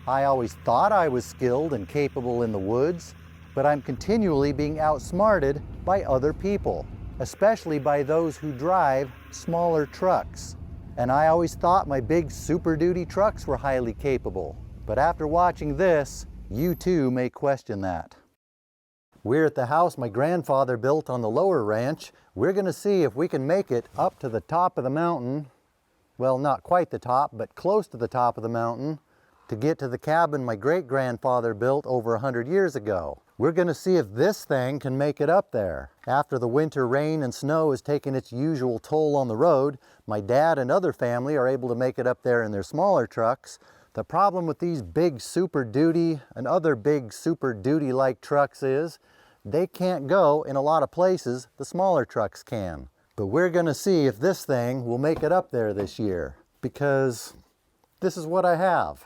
I always thought I was skilled and capable in the woods, but I'm continually being outsmarted by other people, especially by those who drive smaller trucks. And I always thought my big Super Duty trucks were highly capable. But after watching this, you too may question that. We're at the house my grandfather built on the lower ranch. We're going to see if we can make it up to the top of the mountain. Well, not quite the top, but close to the top of the mountain to get to the cabin my great-grandfather built over 100 years ago. We're going to see if this thing can make it up there. After the winter rain and snow has taken its usual toll on the road, my dad and other family are able to make it up there in their smaller trucks. The problem with these big Super Duty and other big Super Duty-like trucks is they can't go in a lot of places the smaller trucks can. But we're going to see if this thing will make it up there this year, because this is what I have.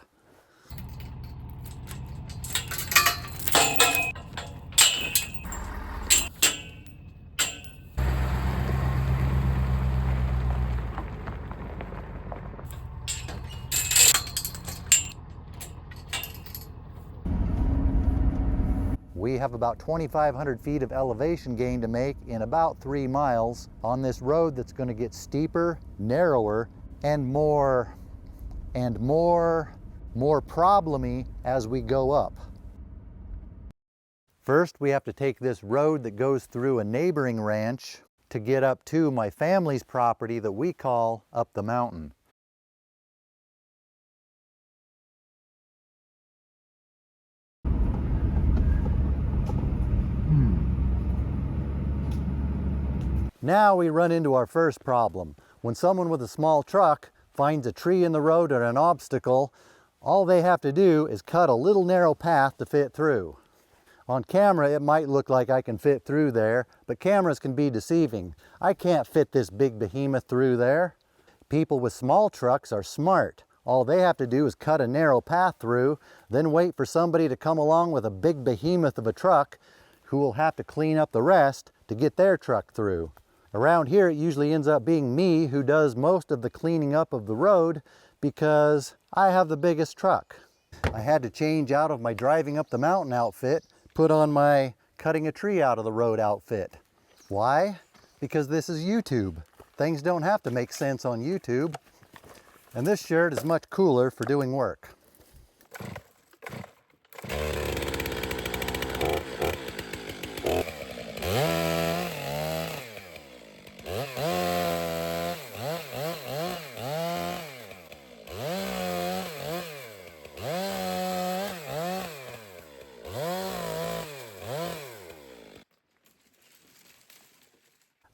We have about 2,500 feet of elevation gain to make in about 3 miles on this road that's going to get steeper, narrower, and more problemy as we go up. First, we have to take this road that goes through a neighboring ranch to get up to my family's property that we call up the mountain. Now we run into our first problem. When someone with a small truck finds a tree in the road or an obstacle, all they have to do is cut a little narrow path to fit through. On camera, it might look like I can fit through there, but cameras can be deceiving. I can't fit this big behemoth through there. People with small trucks are smart. All they have to do is cut a narrow path through, then wait for somebody to come along with a big behemoth of a truck who will have to clean up the rest to get their truck through. Around here, it usually ends up being me who does most of the cleaning up of the road because I have the biggest truck. I had to change out of my driving up the mountain outfit, put on my cutting a tree out of the road outfit. Why? Because this is YouTube. Things don't have to make sense on YouTube. And this shirt is much cooler for doing work.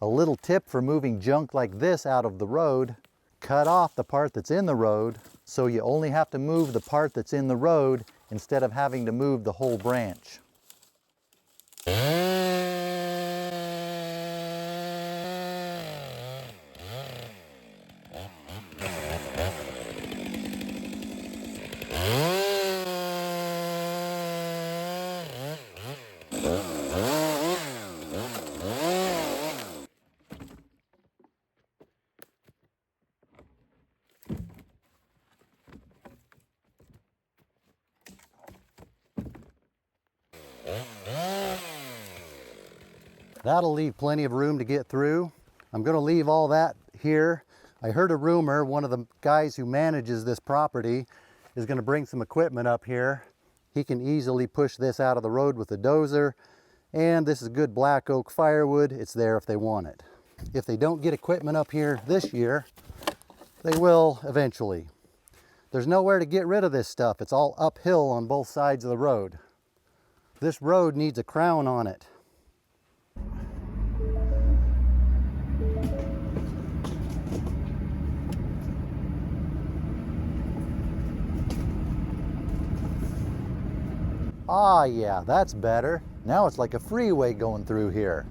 A little tip for moving junk like this out of the road: cut off the part that's in the road so you only have to move the part that's in the road instead of having to move the whole branch. That'll leave plenty of room to get through. I'm going to leave all that here. I heard a rumor one of the guys who manages this property is going to bring some equipment up here. He can easily push this out of the road with a dozer, and this is good black oak firewood. It's there if they want it. If they don't get equipment up here this year, they will eventually. There's nowhere to get rid of this stuff. It's all uphill on both sides of the road. This road needs a crown on it. Ah, yeah, that's better. Now it's like a freeway going through here.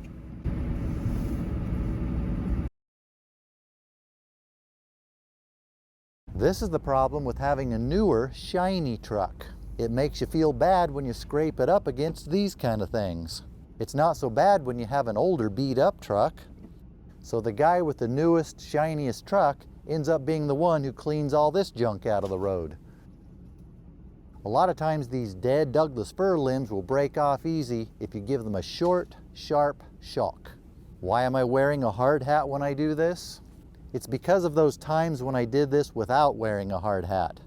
This is the problem with having a newer, shiny truck. It makes you feel bad when you scrape it up against these kind of things. It's not so bad when you have an older, beat-up truck. So the guy with the newest, shiniest truck ends up being the one who cleans all this junk out of the road. A lot of times these dead Douglas fir limbs will break off easy if you give them a short, sharp shock. Why am I wearing a hard hat when I do this? It's because of those times when I did this without wearing a hard hat.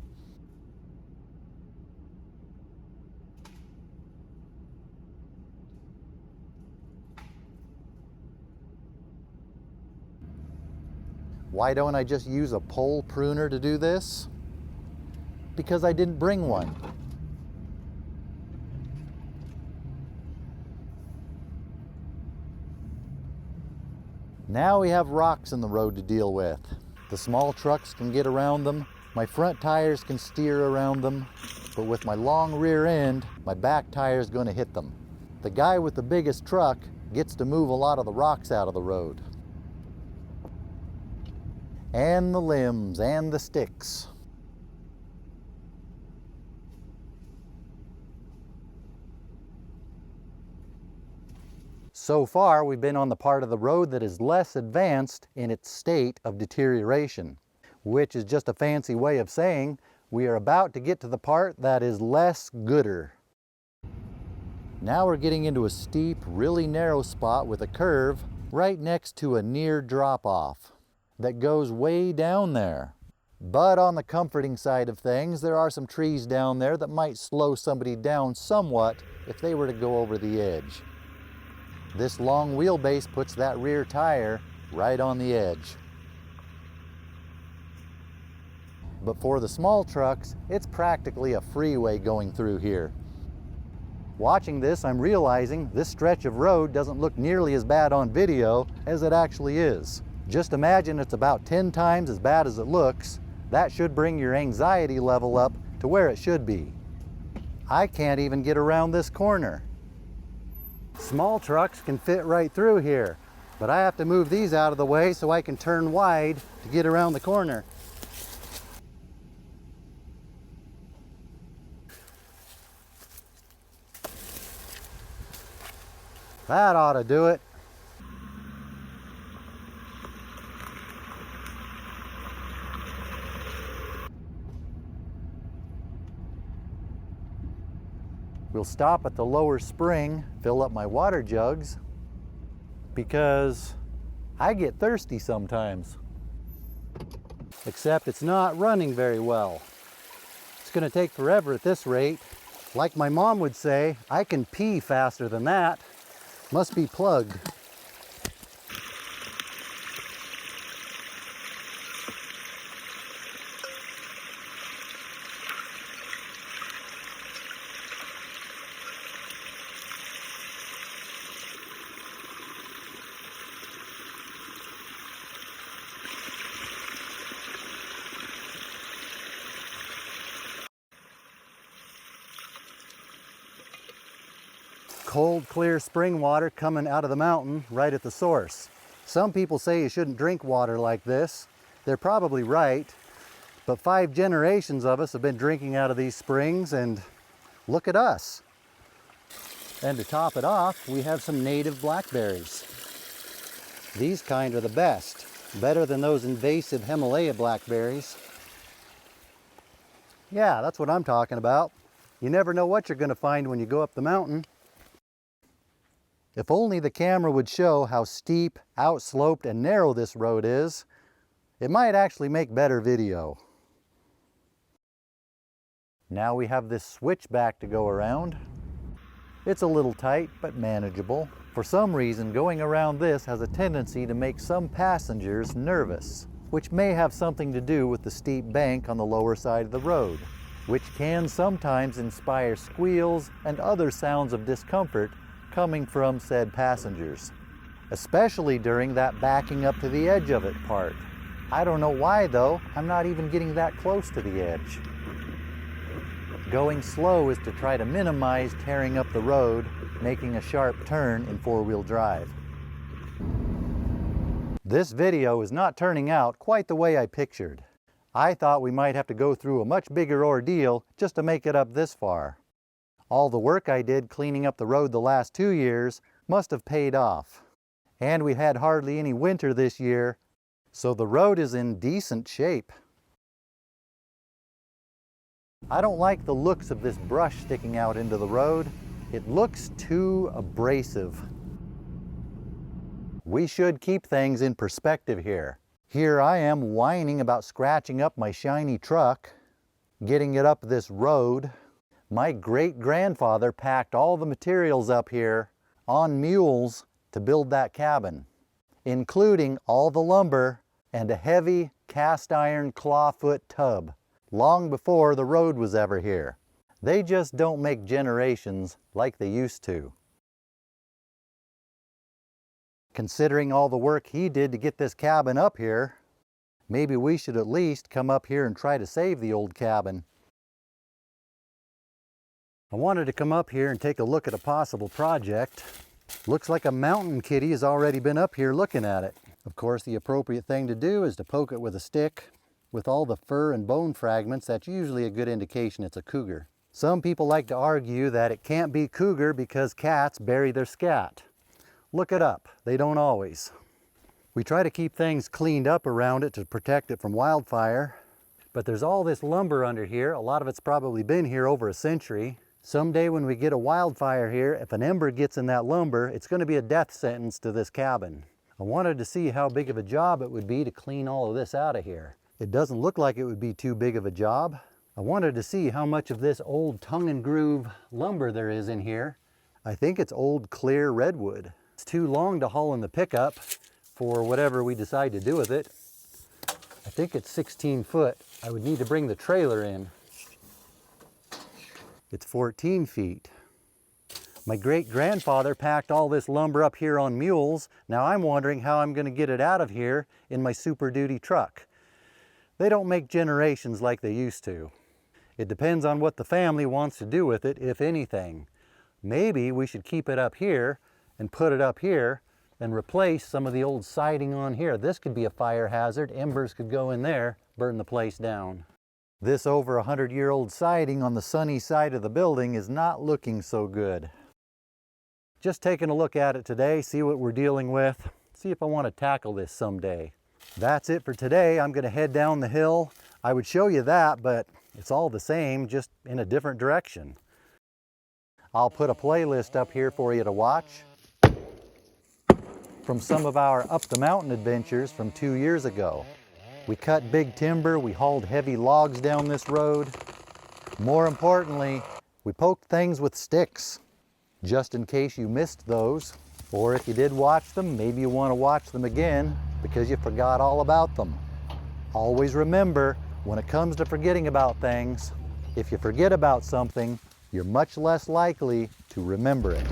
Why don't I just use a pole pruner to do this? Because I didn't bring one. Now we have rocks in the road to deal with. The small trucks can get around them, my front tires can steer around them, but with my long rear end, my back tire is going to hit them. The guy with the biggest truck gets to move a lot of the rocks out of the road. And the limbs and the sticks. So far, we've been on the part of the road that is less advanced in its state of deterioration, which is just a fancy way of saying we are about to get to the part that is less gooder. Now we're getting into a steep, really narrow spot with a curve right next to a near drop-off that goes way down there. But on the comforting side of things, there are some trees down there that might slow somebody down somewhat if they were to go over the edge. This long wheelbase puts that rear tire right on the edge. But for the small trucks, it's practically a freeway going through here. Watching this, I'm realizing this stretch of road doesn't look nearly as bad on video as it actually is. Just imagine it's about 10 times as bad as it looks. That should bring your anxiety level up to where it should be. I can't even get around this corner. Small trucks can fit right through here, but I have to move these out of the way so I can turn wide to get around the corner. That ought to do it. We'll stop at the lower spring, fill up my water jugs, because I get thirsty sometimes. Except it's not running very well. It's going to take forever at this rate. Like my mom would say, I can pee faster than that. Must be plugged. Cold, clear spring water coming out of the mountain right at the source. Some people say you shouldn't drink water like this. They're probably right, but 5 generations of us have been drinking out of these springs, and look at us. And to top it off, we have some native blackberries. These kind are the best, better than those invasive Himalaya blackberries. Yeah, that's what I'm talking about. You never know what you're going to find when you go up the mountain. If only the camera would show how steep, outsloped, and narrow this road is, it might actually make better video. Now we have this switchback to go around. It's a little tight, but manageable. For some reason, going around this has a tendency to make some passengers nervous, which may have something to do with the steep bank on the lower side of the road, which can sometimes inspire squeals and other sounds of discomfort coming from said passengers, especially during that backing up to the edge of it part. I don't know why though, I'm not even getting that close to the edge. Going slow is to try to minimize tearing up the road, making a sharp turn in 4-wheel drive. This video is not turning out quite the way I pictured. I thought we might have to go through a much bigger ordeal just to make it up this far. All the work I did cleaning up the road the last 2 years must have paid off. And we had hardly any winter this year, so the road is in decent shape. I don't like the looks of this brush sticking out into the road. It looks too abrasive. We should keep things in perspective here. Here I am whining about scratching up my shiny truck, getting it up this road. My great-grandfather packed all the materials up here on mules to build that cabin, including all the lumber and a heavy cast iron clawfoot tub, long before the road was ever here. They just don't make generations like they used to. Considering all the work he did to get this cabin up here, maybe we should at least come up here and try to save the old cabin. I wanted to come up here and take a look at a possible project. Looks like a mountain kitty has already been up here looking at it. Of course, the appropriate thing to do is to poke it with a stick. With all the fur and bone fragments, that's usually a good indication it's a cougar. Some people like to argue that it can't be cougar because cats bury their scat. Look it up, they don't always. We try to keep things cleaned up around it to protect it from wildfire, but there's all this lumber under here. A lot of it's probably been here over a century. Someday when we get a wildfire here, if an ember gets in that lumber, it's going to be a death sentence to this cabin. I wanted to see how big of a job it would be to clean all of this out of here. It doesn't look like it would be too big of a job. I wanted to see how much of this old tongue and groove lumber there is in here. I think it's old clear redwood. It's too long to haul in the pickup for whatever we decide to do with it. I think it's 16 foot. I would need to bring the trailer in. It's 14 feet. My great-grandfather packed all this lumber up here on mules. Now I'm wondering how I'm going to get it out of here in my Super Duty truck. They don't make generations like they used to. It depends on what the family wants to do with it, if anything. Maybe we should keep it up here and put it up here and replace some of the old siding on here. This could be a fire hazard. Embers could go in there, burn the place down. This over 100-year-old siding on the sunny side of the building is not looking so good. Just taking a look at it today, see what we're dealing with, see if I want to tackle this someday. That's it for today. I'm going to head down the hill. I would show you that, but it's all the same, just in a different direction. I'll put a playlist up here for you to watch from some of our up the mountain adventures from 2 years ago. We cut big timber, we hauled heavy logs down this road. More importantly, we poked things with sticks, just in case you missed those. Or if you did watch them, maybe you want to watch them again because you forgot all about them. Always remember, when it comes to forgetting about things, if you forget about something, you're much less likely to remember it.